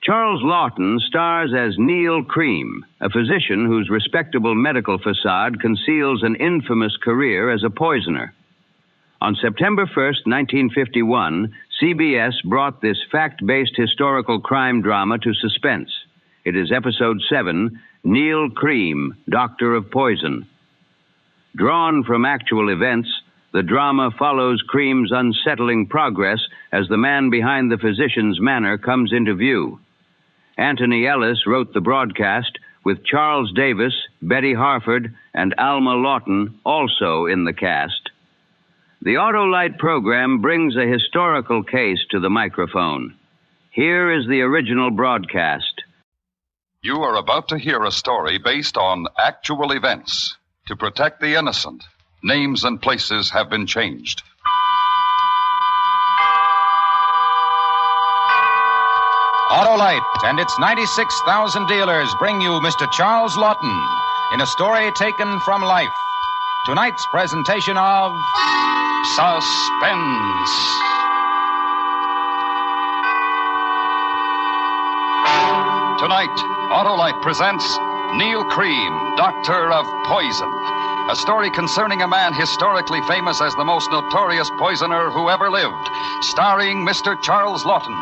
Charles Lawton stars as Neal Cream, a physician whose respectable medical facade conceals an infamous career as a poisoner. On September 1st, 1951, CBS brought this fact-based historical crime drama to Suspense. It is Episode 7, Neal Cream, Doctor of Poison. Drawn from actual events, the drama follows Cream's unsettling progress as the man behind the physician's manor comes into view. Antony Ellis wrote the broadcast, with Charles Davis, Betty Harford, and Alma Lawton also in the cast. The Autolite program brings a historical case to the microphone. Here is the original broadcast. You are about to hear a story based on actual events. To protect the innocent, names and places have been changed. Autolite and its 96,000 dealers bring you Mr. Charles Lawton in a story taken from life. Tonight's presentation of Suspense. Tonight, Autolite presents Neal Cream, Doctor of Poison, a story concerning a man historically famous as the most notorious poisoner who ever lived, starring Mr. Charles Lawton.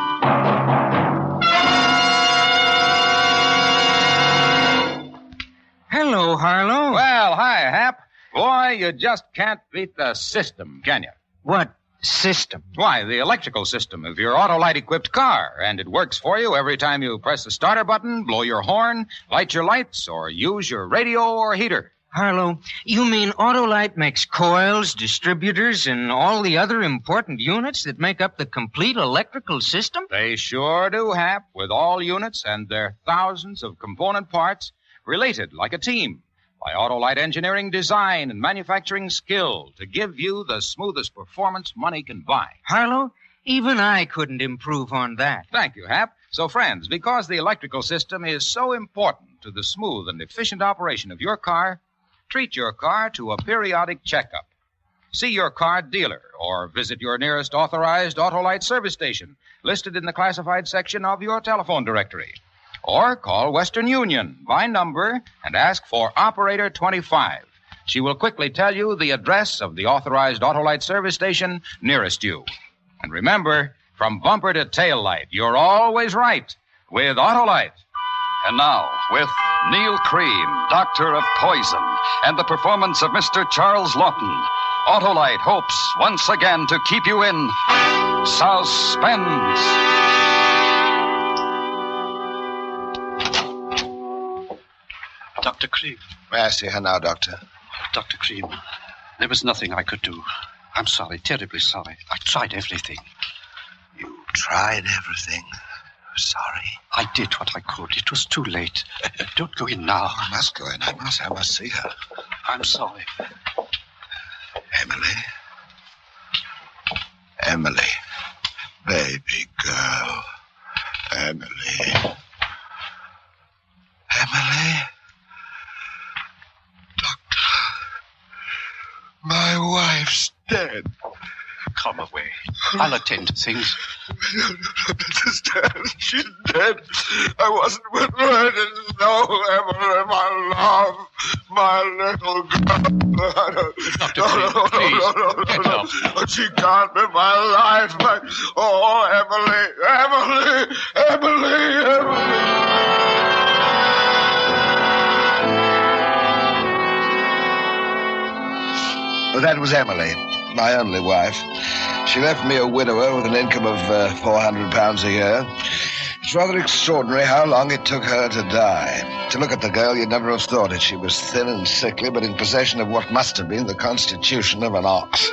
Hello, Harlow. Well, hi, Hap. Boy, you just can't beat the system, can you? What system? Why, the electrical system of your Autolite-equipped car. And it works for you every time you press the starter button, blow your horn, light your lights, or use your radio or heater. Harlow, you mean Autolite makes coils, distributors, and all the other important units that make up the complete electrical system? They sure do, Hap, with all units and their thousands of component parts related like a team by Autolite engineering design and manufacturing skill to give you the smoothest performance money can buy. Harlow, even I couldn't improve on that. Thank you, Hap. So, friends, because the electrical system is so important to the smooth and efficient operation of your car, treat your car to a periodic checkup. See your car dealer or visit your nearest authorized Autolite service station listed in the classified section of your telephone directory. Or call Western Union by number and ask for Operator 25. She will quickly tell you the address of the authorized Autolite service station nearest you. And remember, from bumper to tail light, you're always right with Autolite. And now, with Neal Cream, Doctor of Poison, and the performance of Mr. Charles Lawton, Autolite hopes once again to keep you in suspense. Dr. Cream. May I see her now, Doctor? Dr. Cream, there was nothing I could do. I'm sorry, terribly sorry. I tried everything. You tried everything? Sorry. I did what I could. It was too late. Don't go in now. I must go in. I must see her. I'm sorry. Emily. Baby girl. Emily. My wife's dead. Come away. I'll attend to things. You don't understand. She's dead. I wasn't with her. I didn't know Emily, my love, my little girl. Dr. Cream, please, get up. No. She can't be my life. Emily. Well, that was Emily, my only wife. She left me a widower with an income of £400 a year. It's rather extraordinary how long it took her to die. To look at the girl, you'd never have thought it. She was thin and sickly, but in possession of what must have been the constitution of an ox.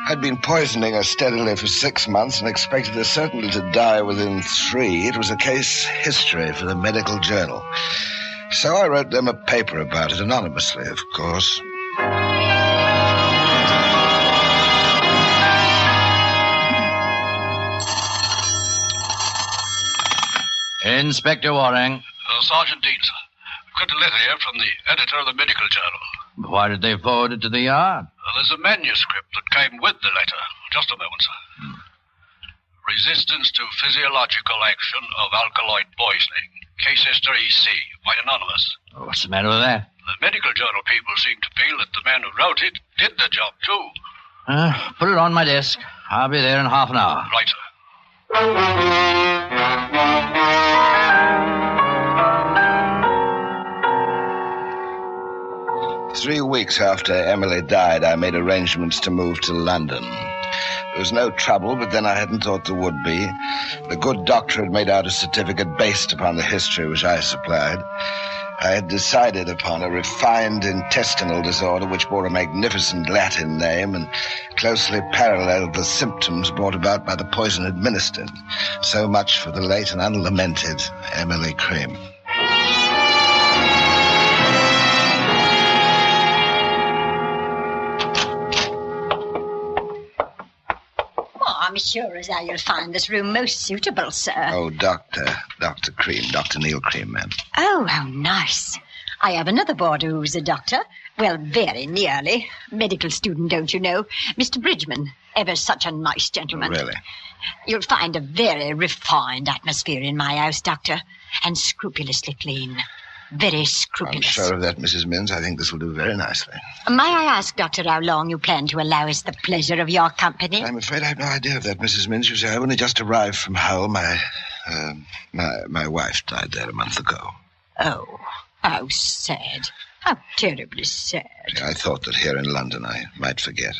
I'd been poisoning her steadily for 6 months and expected her certainly to die within 3. It was a case history for the medical journal. So I wrote them a paper about it, anonymously, of course. Inspector Waring. Sergeant Dean, sir. I've got a letter here from the editor of the medical journal. Why did they forward it to the yard? There's a manuscript that came with the letter. Just a moment, sir. Resistance to physiological action of alkaloid poisoning. Case history C. Quite anonymous. Oh, what's the matter with that? The medical journal people seem to feel that the man who wrote it did the job, too. Put it on my desk. I'll be there in half an hour. Right, sir. 3 weeks after Emily died, I made arrangements to move to London. There was no trouble, but then I hadn't thought there would be. The good doctor had made out a certificate based upon the history which I supplied. I had decided upon a refined intestinal disorder which bore a magnificent Latin name and closely paralleled the symptoms brought about by the poison administered. So much for the late and unlamented Emily Cream. I'm sure as how you'll find this room most suitable, sir. Oh, Dr. Cream, Dr. Neal Cream, ma'am. Oh, how nice. I have another boarder who's a doctor. Well, very nearly. Medical student, don't you know? Mr. Bridgman. Ever such a nice gentleman. Really? You'll find a very refined atmosphere in my house, Doctor. And scrupulously clean. Very scrupulous. I'm sure of that, Mrs. Minns. I think this will do very nicely. May I ask, Doctor, how long you plan to allow us the pleasure of your company? I'm afraid I have no idea of that, Mrs. Minns. You see, I only just arrived from Hull. My wife died there a month ago. Oh, how sad. How terribly sad. I thought that here in London I might forget.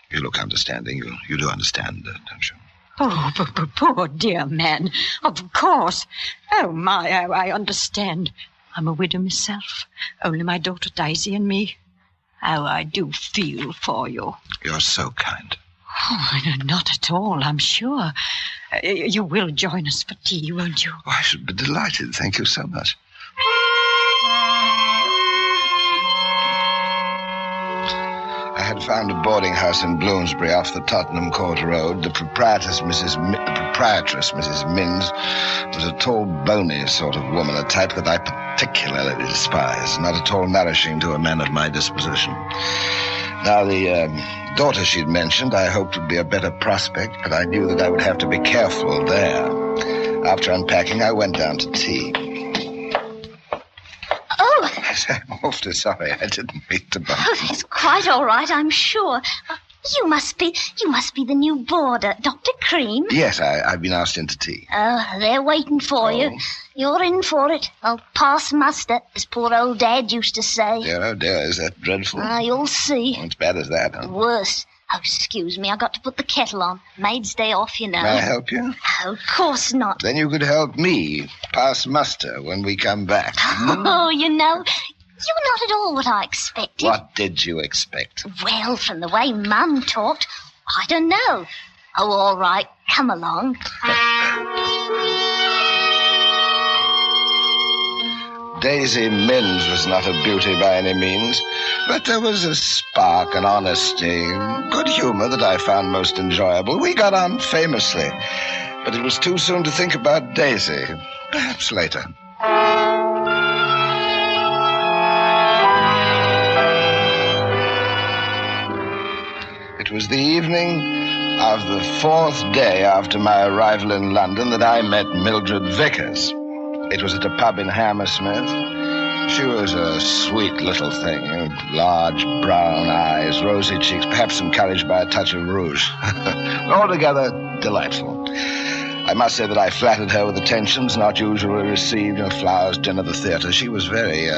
You look understanding. You do understand, don't you? Oh, but poor dear man. Of course. Oh, my, how I understand. I'm a widow myself. Only my daughter Daisy and me. How I do feel for you. You're so kind. Oh, not at all, I'm sure. You will join us for tea, won't you? Oh, I should be delighted. Thank you so much. I had found a boarding house in Bloomsbury off the Tottenham Court Road. The proprietress, Mrs. Minns, was a tall, bony sort of woman, a type that I particularly despise, not at all nourishing to a man of my disposition. Now, the daughter she'd mentioned I hoped would be a better prospect, but I knew that I would have to be careful there. After unpacking, I went down to tea. Oh! I'm awfully sorry. I didn't mean to bump. Oh, that's quite all right, I'm sure. You must be the new boarder, Dr. Cream. Yes, I've been asked into tea. They're waiting for you. You're in for it. I'll pass muster, as poor old Dad used to say. Dear, oh dear, is that dreadful? You'll see. As bad as that, huh? Worse. Oh, excuse me, I got to put the kettle on. Maid's day off, you know. May I help you? Oh, of course not. Then you could help me pass muster when we come back. Oh, you know, you're not at all what I expected. What did you expect? Well, from the way Mum talked, I don't know. Oh, all right, come along. Daisy Minns was not a beauty by any means, but there was a spark, an honesty, good humor that I found most enjoyable. We got on famously, but it was too soon to think about Daisy. Perhaps later. It was the evening of the 4th day after my arrival in London that I met Mildred Vickers. It was at a pub in Hammersmith. She was a sweet little thing, large brown eyes, rosy cheeks, perhaps encouraged by a touch of rouge. Altogether delightful. I must say that I flattered her with attentions not usually received, flowers, dinner, the theater. She was very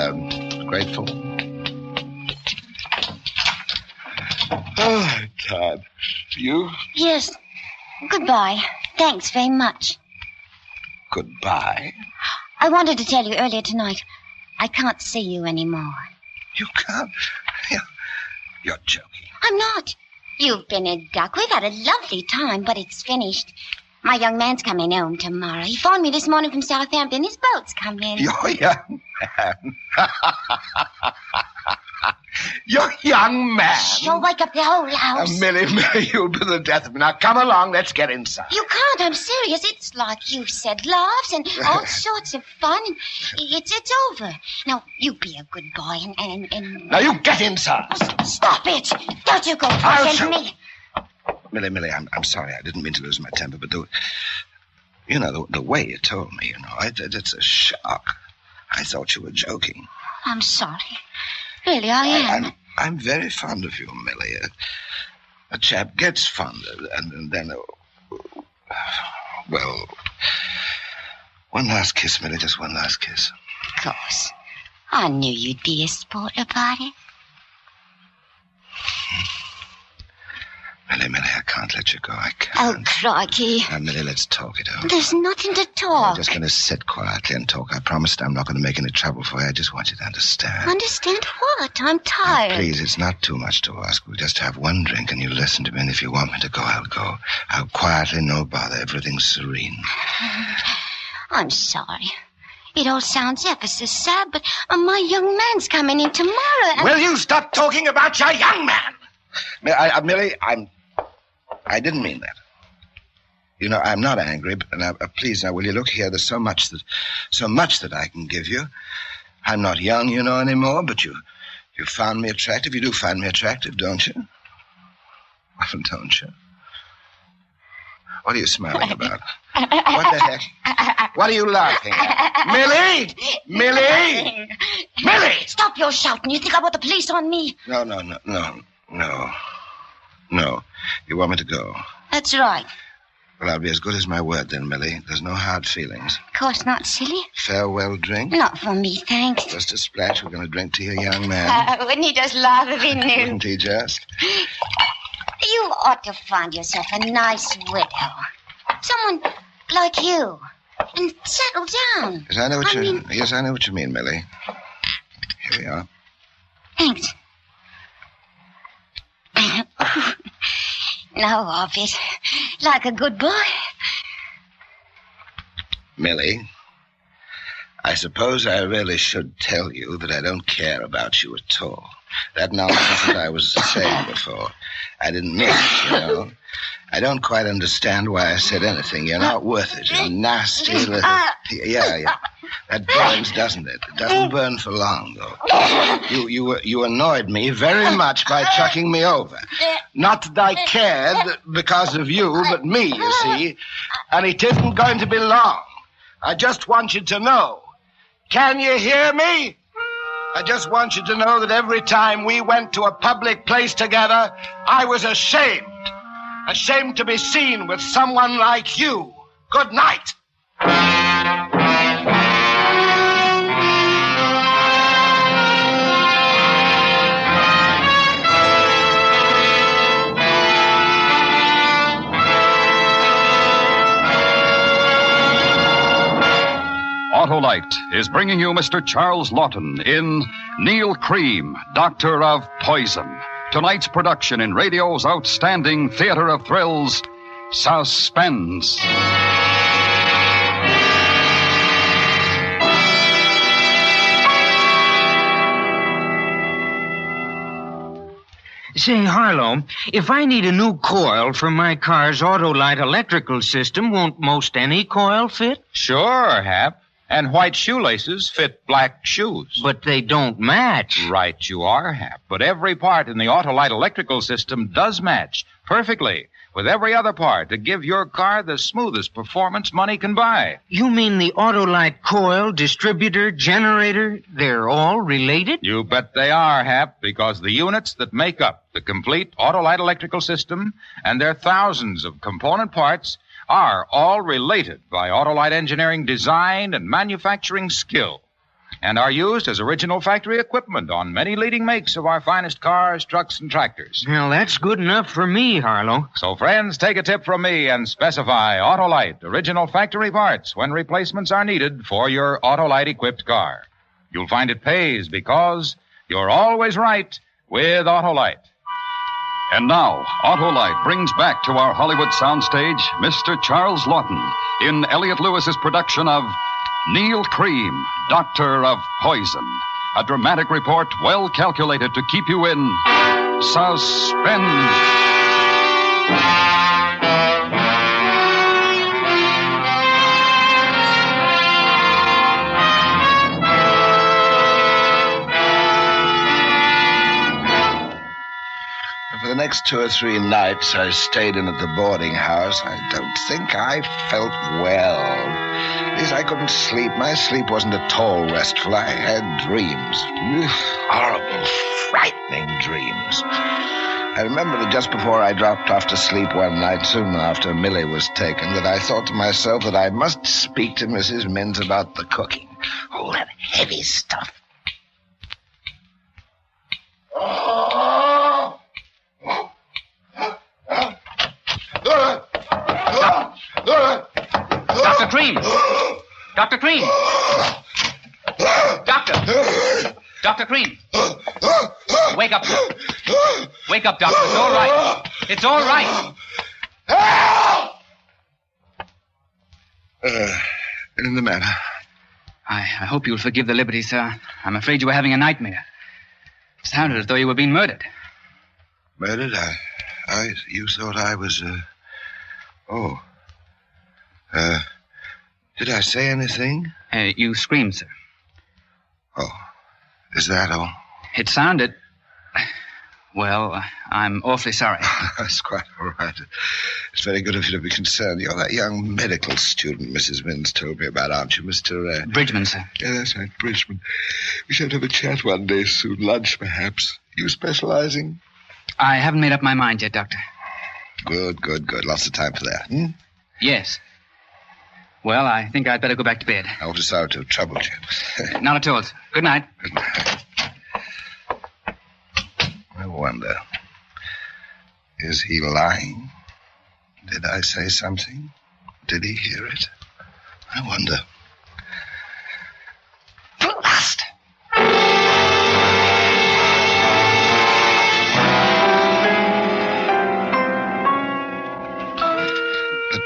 grateful. Oh, I'm tired. You? Yes. Goodbye. Thanks very much. Goodbye? I wanted to tell you earlier tonight. I can't see you anymore. You can't? You're joking. I'm not. You've been a duck. We've had a lovely time, but it's finished. My young man's coming home tomorrow. He phoned me this morning from Southampton. His boat's coming. Your young man? Your young man? You'll wake up the whole house. Millie, you'll be the death of me. Now, come along. Let's get inside. You can't. I'm serious. It's like you said, laughs and all sorts of fun. And it's over. Now, you be a good boy and... Now, you get inside. Stop it. Don't you go talking to me. Millie, I'm sorry. I didn't mean to lose my temper, but the way you told me, it's a shock. I thought you were joking. I'm sorry. Really, I am. I'm very fond of you, Millie. A chap gets fond, and then... well, one last kiss, Millie, just one last kiss. Of course. I knew you'd be a sport about it. Millie, I can't let you go. I can't. Oh, crikey. Now, Millie, let's talk it over. There's nothing to talk. I'm just going to sit quietly and talk. I promised I'm not going to make any trouble for you. I just want you to understand. Understand what? I'm tired. Now, please, it's not too much to ask. We'll just have one drink and you listen to me. And if you want me to go, I'll go. I'll quietly, no bother. Everything's serene. I'm sorry. It all sounds ever so sad, but my young man's coming in tomorrow. Will you stop talking about your young man? Millie, I didn't mean that. I'm not angry, but please, now, will you look here? There's so much that I can give you. I'm not young, anymore, but you found me attractive. You do find me attractive, don't you? Well, don't you? What are you smiling about? What the heck? What are you laughing at? Millie! Millie! Stop your shouting. You think I want the police on me? No. You want me to go? That's right. Well, I'll be as good as my word then, Millie. There's no hard feelings. Of course not, silly. Farewell drink? Not for me, thanks. Just a splash. We're going to drink to your young man. Wouldn't he just laugh if he knew? Wouldn't he just? You ought to find yourself a nice widow. Someone like you. And settle down. Yes, I know what you mean, Millie. Here we are. Thanks. Now, off it. Like a good boy. Millie, I suppose I really should tell you that I don't care about you at all. That nonsense that I was saying before. I didn't mean it, I don't quite understand why I said anything. You're not worth it. You're nasty little... Yeah. That burns, doesn't it? It doesn't burn for long, though. You annoyed me very much by chucking me over. Not that I cared because of you, but me, you see. And it isn't going to be long. I just want you to know. Can you hear me? I just want you to know that every time we went to a public place together, I was ashamed. Ashamed to be seen with someone like you. Good night. Autolite is bringing you Mr. Charles Lawton in Neal Cream, Doctor of Poison. Tonight's production in radio's outstanding theater of thrills, Suspense. Say, Harlow, if I need a new coil for my car's Autolite electrical system, won't most any coil fit? Sure, Hap. And white shoelaces fit black shoes. But they don't match. Right you are, Hap. But every part in the Autolite electrical system does match perfectly with every other part to give your car the smoothest performance money can buy. You mean the Autolite coil, distributor, generator, they're all related? You bet they are, Hap, because the units that make up the complete Autolite electrical system and their thousands of component parts are all related by Autolite engineering design and manufacturing skill and are used as original factory equipment on many leading makes of our finest cars, trucks, and tractors. Well, that's good enough for me, Harlow. So, friends, take a tip from me and specify Autolite original factory parts when replacements are needed for your Autolite-equipped car. You'll find it pays because you're always right with Autolite. And now, Autolite brings back to our Hollywood soundstage Mr. Charles Lawton in Elliot Lewis's production of Neal Cream, Doctor of Poison. A dramatic report well calculated to keep you in suspense. For the next 2 or 3 nights I stayed in at the boarding house, I don't think I felt well. At least I couldn't sleep. My sleep wasn't at all restful. I had dreams. Horrible, frightening dreams. I remember that just before I dropped off to sleep one night, soon after Millie was taken, that I thought to myself that I must speak to Mrs. Minns about the cooking. All that heavy stuff. Dr. Cream! Dr. Cream! Dr. Cream! Wake up. Wake up, Doctor. It's all right. It's all right. In the matter. I hope you'll forgive the liberty, sir. I'm afraid you were having a nightmare. It sounded as though you were being murdered. Murdered? You thought I was, did I say anything? You screamed, sir. Oh, is that all? It sounded... Well, I'm awfully sorry. That's quite all right. It's very good of you to be concerned. You're that young medical student Mrs. Minns told me about, aren't you, Mr. Bridgman, sir. Yeah, that's right, Bridgman. We should have a chat one day soon. Lunch, perhaps. You specializing? I haven't made up my mind yet, Doctor. Good. Lots of time for that, hmm? Yes. Well, I think I'd better go back to bed. I ought to sorry to have troubled you. Not at all, sir. Good night. Good night. I wonder, is he lying? Did I say something? Did he hear it? I wonder. Blast!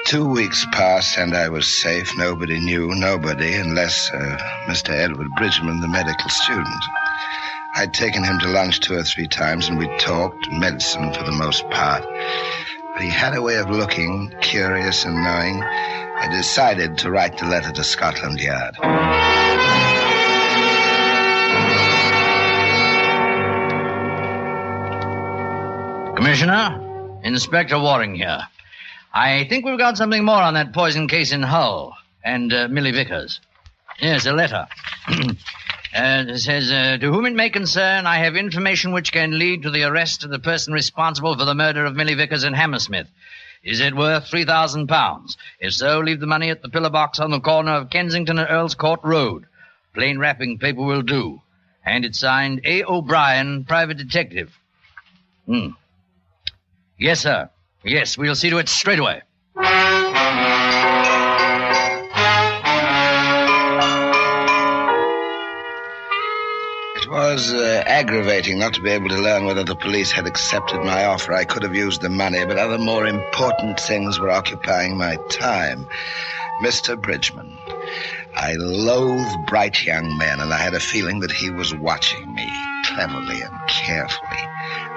2 weeks passed, and I was safe. Nobody knew, nobody, unless Mr. Edward Bridgman, the medical student. I'd taken him to lunch 2 or 3 times, and we'd talked medicine for the most part. But he had a way of looking curious and knowing. I decided to write the letter to Scotland Yard. Commissioner, Inspector Waring here. I think we've got something more on that poison case in Hull and Millie Vickers. Yes, a letter. It says, to whom it may concern, I have information which can lead to the arrest of the person responsible for the murder of Millie Vickers in Hammersmith. Is it worth £3,000? If so, leave the money at the pillar box on the corner of Kensington and Earl's Court Road. Plain wrapping paper will do. And it's signed A. O'Brien, private detective. Yes, sir. Yes, we'll see to it straight away. It was aggravating not to be able to learn whether the police had accepted my offer. I could have used the money, but other more important things were occupying my time. Mr. Bridgman. I loathe bright young men, and I had a feeling that he was watching me cleverly and carefully.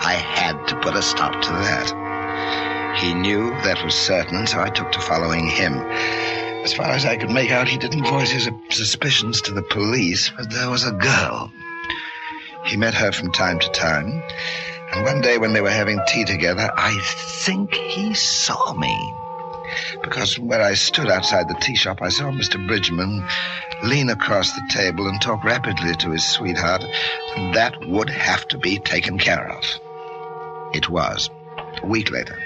I had to put a stop to that. He knew that was certain, and so I took to following him. As far as I could make out, he didn't voice his suspicions to the police, but there was a girl. He met her from time to time, and one day when they were having tea together, I think he saw me. Because from where I stood outside the tea shop, I saw Mr. Bridgman lean across the table and talk rapidly to his sweetheart, and that would have to be taken care of. It was. A week later.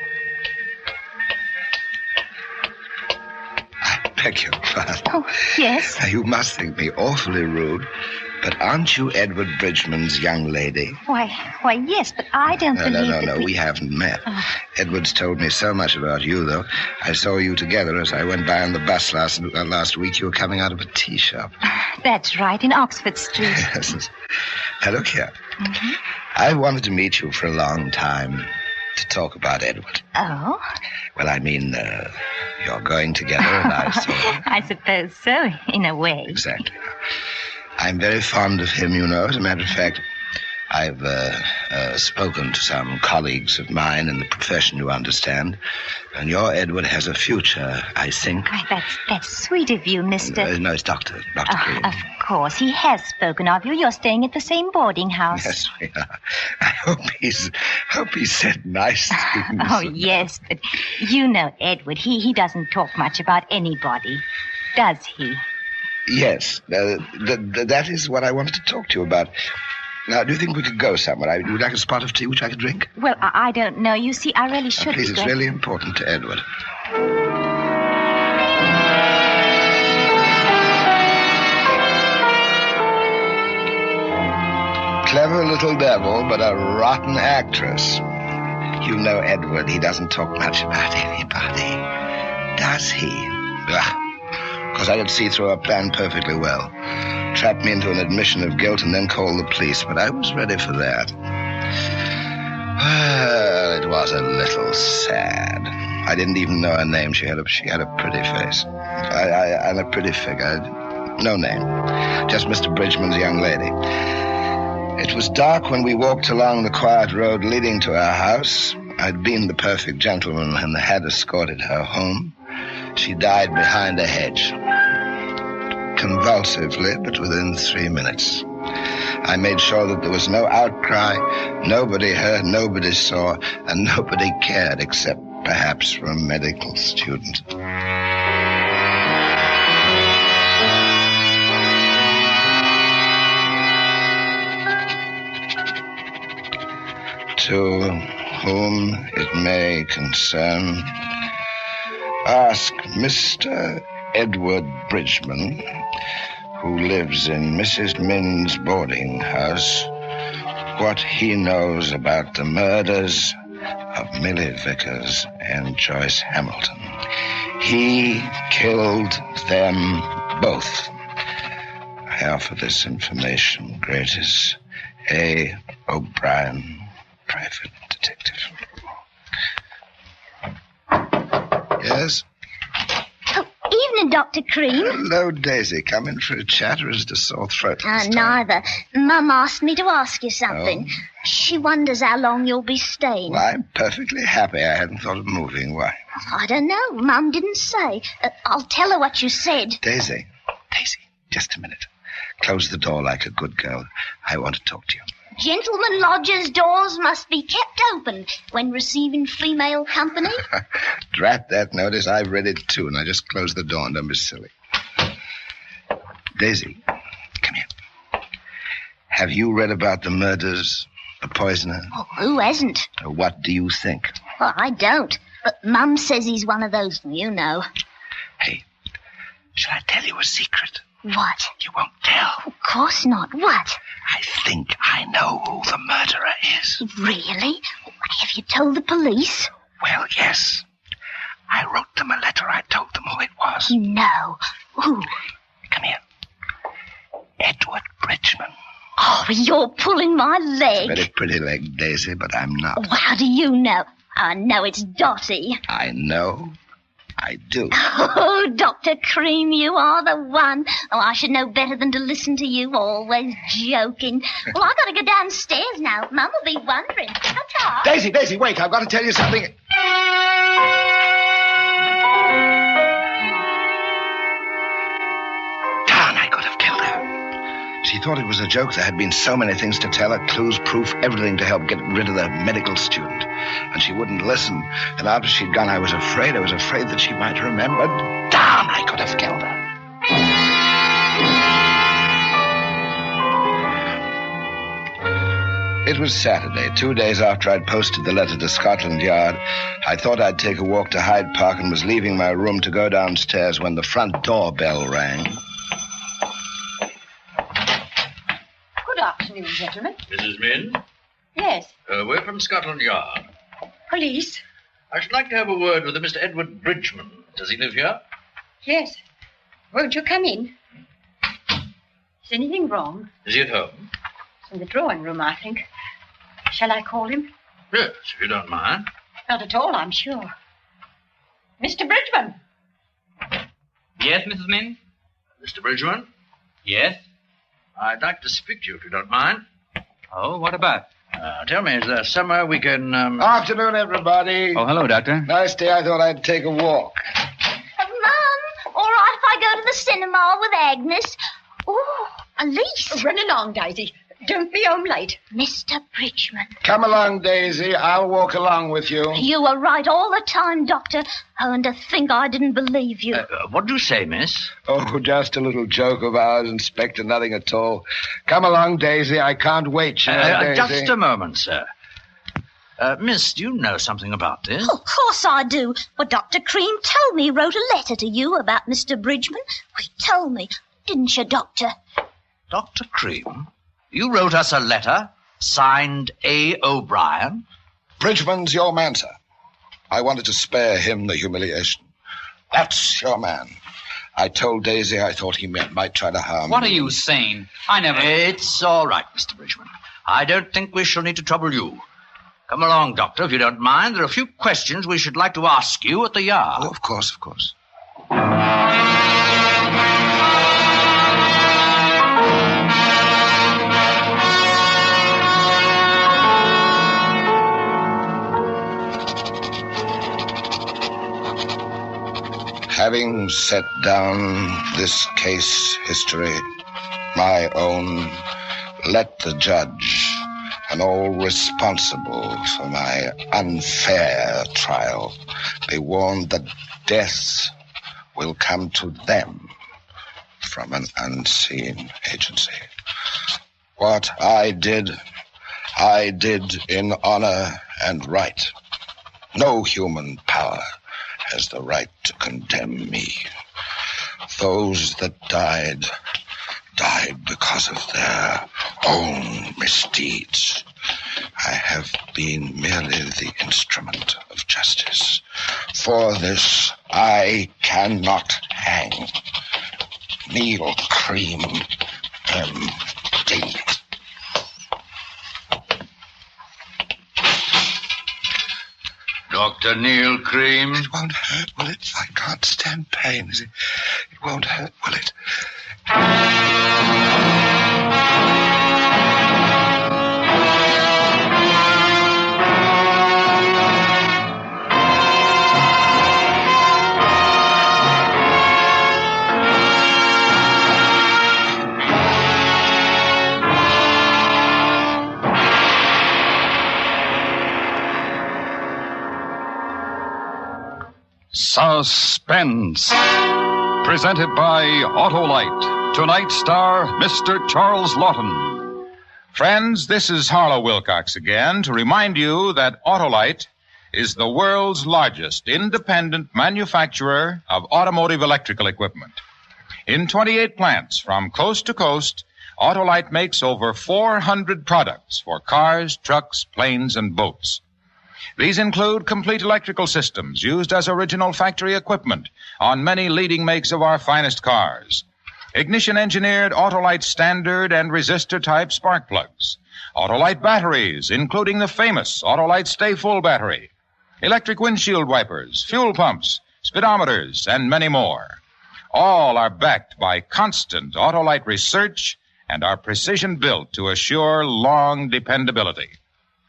I beg your pardon. Oh, yes? Now, you must think me awfully rude, but aren't you Edward Bridgman's young lady? Why, yes, but I don't believe No, we haven't met. Oh. Edward's told me so much about you, though. I saw you together as I went by on the bus last week. You were coming out of a tea shop. That's right, in Oxford Street. Yes. Now, look here. Mm-hmm. I've wanted to meet you for a long time to talk about Edward. Oh? Well, I mean, you're going together, and I saw... I suppose so, in a way. Exactly. I'm very fond of him, you know. As a matter of fact, I've spoken to some colleagues of mine in the profession, you understand, and your Edward has a future, I think. That's sweet of you, Mr. No, it's Dr. Cream. Of course, he has spoken of you. You're staying at the same boarding house. Yes, we are. I hope he said nice things. Oh, yes, but you know Edward. He doesn't talk much about anybody, does he? Yes, that is what I wanted to talk to you about. Now, do you think we could go somewhere? Would you like a spot of tea which I could drink? Well, I don't know. You see, I really should please, it's really important to Edward. Clever little devil, but a rotten actress. You know Edward, he doesn't talk much about anybody. Does he? Because I could see through our plan perfectly well. Trap me into an admission of guilt and then call the police, but I was ready for that. Well, it was a little sad. I didn't even know her name. She had a pretty face. And a pretty figure. No name. Just Mr. Bridgman's young lady. It was dark when we walked along the quiet road leading to our house. I'd been the perfect gentleman and had escorted her home. She died behind a hedge. Convulsively, but within 3 minutes. I made sure that there was no outcry, nobody heard, nobody saw, and nobody cared except perhaps for a medical student. To whom it may concern, ask Mr. Edward Bridgman, who lives in Mrs. Minn's boarding house, what he knows about the murders of Millie Vickers and Joyce Hamilton. He killed them both. I offer this information, greatest A. O'Brien, private detective. Yes? Evening, Dr. Cream. Hello, Daisy. Come in for a chat, or is it a sore throat? Neither. Mum asked me to ask you something. Oh. She wonders how long you'll be staying. Well, I'm perfectly happy. I hadn't thought of moving. Why? I don't know. Mum didn't say. I'll tell her what you said. Daisy, just a minute. Close the door like a good girl. I want to talk to you. Gentlemen lodgers' doors must be kept open when receiving female company. Drat that notice. I've read it, too, and I just closed the door and don't be silly. Daisy, come here. Have you read about the murders, the poisoner? Oh, who hasn't? What do you think? Well, I don't. But Mum says he's one of those, you know. Hey, shall I tell you a secret? What? You won't tell. Of course not. What? I think I know who the murderer is. Really? Have you told the police? Well, yes. I wrote them a letter. I told them who it was. No. Who? Come here. Edward Bridgman. Oh, you're pulling my leg. Very pretty leg, Daisy, but I'm not. Well, how do you know? I know it's Dottie. I know. I do. Oh, Dr. Cream, you are the one. Oh, I should know better than to listen to you, always joking. Well, I've got to go downstairs now. Mum will be wondering. Ta-ta. Daisy, wait. I've got to tell you something. Darn, I could have killed her. She thought it was a joke. There had been so many things to tell her, clues, proof, everything to help get rid of the medical student. And she wouldn't listen. And after she'd gone, I was afraid that she might remember. Darn, I could have killed her. It was Saturday, 2 days after I'd posted the letter to Scotland Yard. I thought I'd take a walk to Hyde Park and was leaving my room to go downstairs when the front door bell rang. Good afternoon, gentlemen. Mrs. Minn? Yes. We're from Scotland Yard. Police? I should like to have a word with a Mr. Edward Bridgman. Does he live here? Yes. Won't you come in? Is anything wrong? Is he at home? It's in the drawing room, I think. Shall I call him? Yes, if you don't mind. Not at all, I'm sure. Mr. Bridgman. Yes, Mrs. Minn? Mr. Bridgman? Yes? I'd like to speak to you, if you don't mind. Oh, what about? Tell me, is there somewhere we can... Afternoon, everybody. Oh, hello, Doctor. Nice day. I thought I'd take a walk. Mum, all right if I go to the cinema with Agnes? Oh, Elise. Run along, Daisy. Don't be home late. Mr. Bridgman. Come along, Daisy. I'll walk along with you. You were right all the time, Doctor. Oh, and to think I didn't believe you. What do you say, miss? Oh, just a little joke of ours, Inspector, nothing at all. Come along, Daisy. I can't wait, you know, Daisy. Just a moment, sir. Miss, do you know something about this? Oh, of course I do. But Dr. Cream told me he wrote a letter to you about Mr. Bridgman. He told me. Didn't you, Doctor? Dr. Cream? You wrote us a letter, signed A. O'Brien? Bridgman's your man, sir. I wanted to spare him the humiliation. That's your man. I told Daisy I thought he might try to harm What me. are you saying? I never... It's all right, Mr. Bridgman. I don't think we shall need to trouble you. Come along, Doctor, if you don't mind. There are a few questions we should like to ask you at the yard. Oh, of course, of course. Having set down this case history, my own, let the judge and all responsible for my unfair trial be warned that death will come to them from an unseen agency. What I did in honor and right. No human power has the right to condemn me. Those that died because of their own misdeeds. I have been merely the instrument of justice. For this, I cannot hang. Neal Cream, M.D. Dr. Neal Cream. It won't hurt, will it? I can't stand pain. It won't hurt, will it? Suspense. Presented by Autolite. Tonight's star, Mr. Charles Laughton. Friends, this is Harlow Wilcox again to remind you that Autolite is the world's largest independent manufacturer of automotive electrical equipment. In 28 plants from coast to coast, Autolite makes over 400 products for cars, trucks, planes, and boats. These include complete electrical systems used as original factory equipment on many leading makes of our finest cars. Ignition-engineered Autolite standard and resistor-type spark plugs. Autolite batteries, including the famous Autolite Stay Full battery. Electric windshield wipers, fuel pumps, speedometers, and many more. All are backed by constant Autolite research and are precision-built to assure long dependability.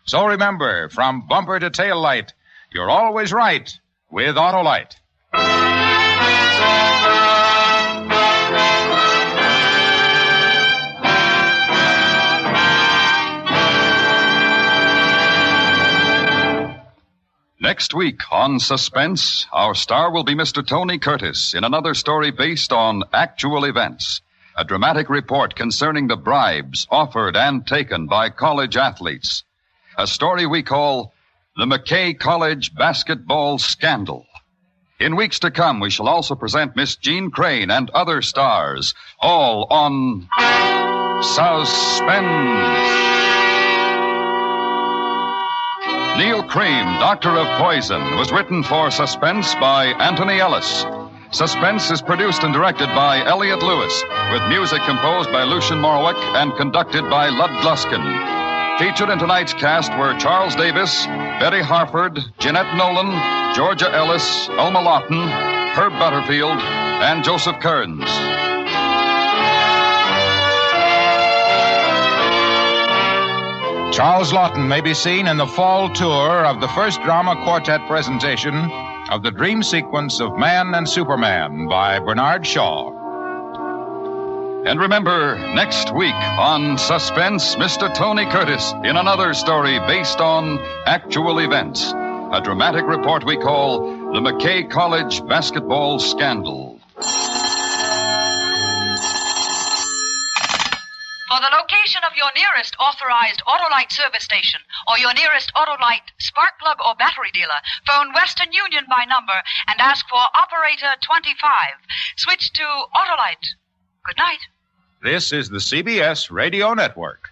So remember, from bumper to tail light, you're always right with Autolite. Next week on Suspense, our star will be Mr. Tony Curtis in another story based on actual events. A dramatic report concerning the bribes offered and taken by college athletes. A story we call The McKay College Basketball Scandal. In weeks to come, we shall also present Miss Jean Crane and other stars, all on Suspense. Neal Cream, Doctor of Poison, was written for Suspense by Antony Ellis. Suspense is produced and directed by Elliott Lewis, with music composed by Lucian Morwick and conducted by Lud Gluskin. Featured in tonight's cast were Charles Davis, Betty Harford, Jeanette Nolan, Georgia Ellis, Alma Lawton, Herb Butterfield, and Joseph Kearns. Charles Laughton may be seen in the fall tour of the first drama quartet presentation of the dream sequence of Man and Superman by Bernard Shaw. And remember, next week on Suspense, Mr. Tony Curtis in another story based on actual events. A dramatic report we call The McKay College Basketball Scandal. For the location of your nearest authorized Autolite service station or your nearest Autolite spark plug or battery dealer, phone Western Union by number and ask for Operator 25. Switch to Autolite. Good night. This is the CBS Radio Network.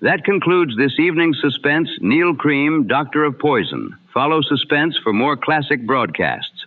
That concludes this evening's Suspense. Neal Cream, Doctor of Poison. Follow Suspense for more classic broadcasts.